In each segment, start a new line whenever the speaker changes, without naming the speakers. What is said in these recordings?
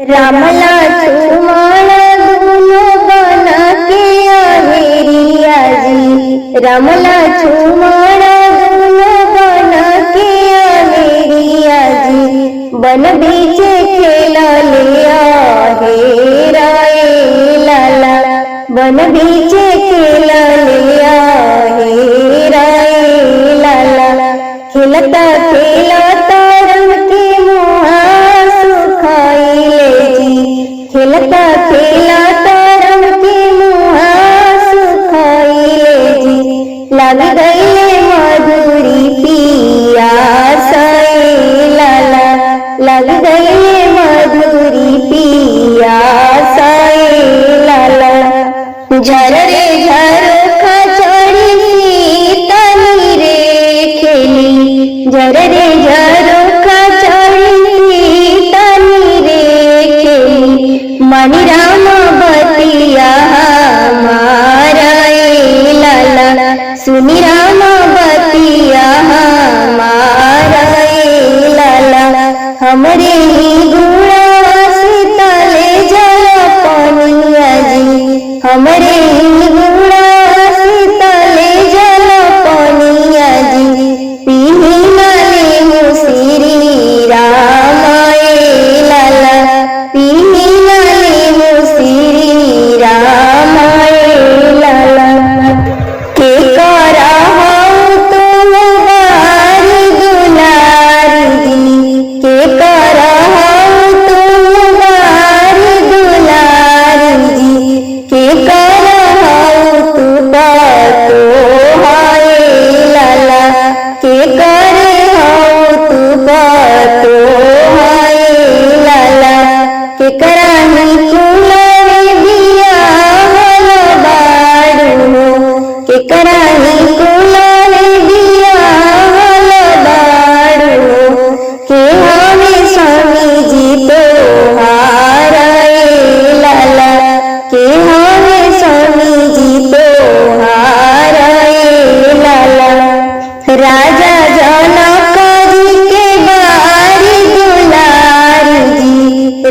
राम लक्ष्मण दोनों बन के अहेरिया जी, राम लक्ष्मण दोनों बन के अहेरिया जी, बन बीच खेल लिया हेराए लाला, बन बीच खेल लिया हेराए लाला। खेलता खेलता रंग के मुहा सुखाइले जी, खेलता खेलता रंग के मुहा सुखाइले जी, लग गईले मधुरी पिया साए लाला, लग गईले मधुरी पिया साए लाला। झर रे झरोखा चढ़ी सीतनी रे खेली, झर रे झरोखा चढ़ी सीतनी रे खेली, मणि राम बतिया हमारा ए लाला, सुनी राम बतिया हमारा ए लाला। हमरे ही गुणा सीतले जल पनिया जी, हमरे ही गुणा सीतले जल पनिया जी, पीही नाले श्री राम ए लाला, पीही नाले श्री राम ए लाला। के करा हो तुम बारी दुलारी जी, के करा हो तुम बारी दुलारी जी, के करा हो तू बातो हाय लाला, के करे हो तू बातो हाय लाला। के कराही कुलरे दिया हल बाड़ू, के कराही कुलरे दिया हल बाड़ू, के हमें स्वामी जी तो हारा ए लाला, के हमें स्वामी जी तो हारा ए लाला। राजा जनक जी के बारी दुलारी जी,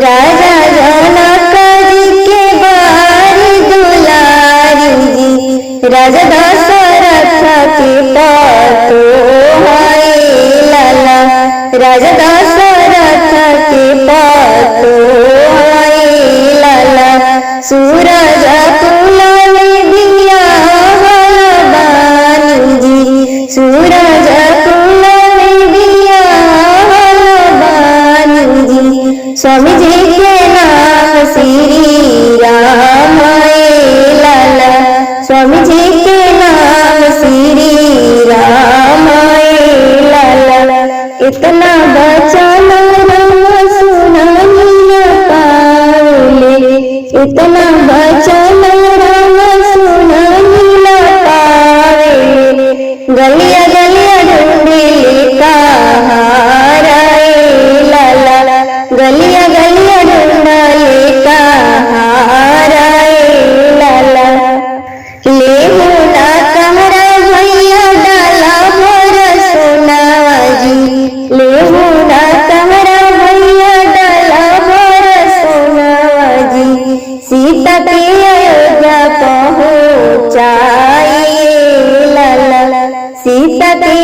राजा जनक जी के बारी दुलारी जी, राजा दशरथ के पातो हाय लाला, राजा दशरथ के पातो हाय लाला। सूरज कुलले दिया हल बानी जी, सूरज कुलले दिया हल बानी जी, स्वामी जी के नाम श्री राम ए लाला, स्वामी जी के नाम श्री राम ए लाला। इतना बचन राम सुनानी न पावे, इतना बचन राम सुनानी न पावे, गलिया गलिया ढूंढे कहारा ए लाला, गलिया गलिया ढूंढे कहारा ए लाला। ले मुना कहरा भैया डाला भर सोनावा जी, ले मुना कहरा भैया डाला भर सोनावा जी, सीता के अयोध्या पहुँचाए लाला, सीता के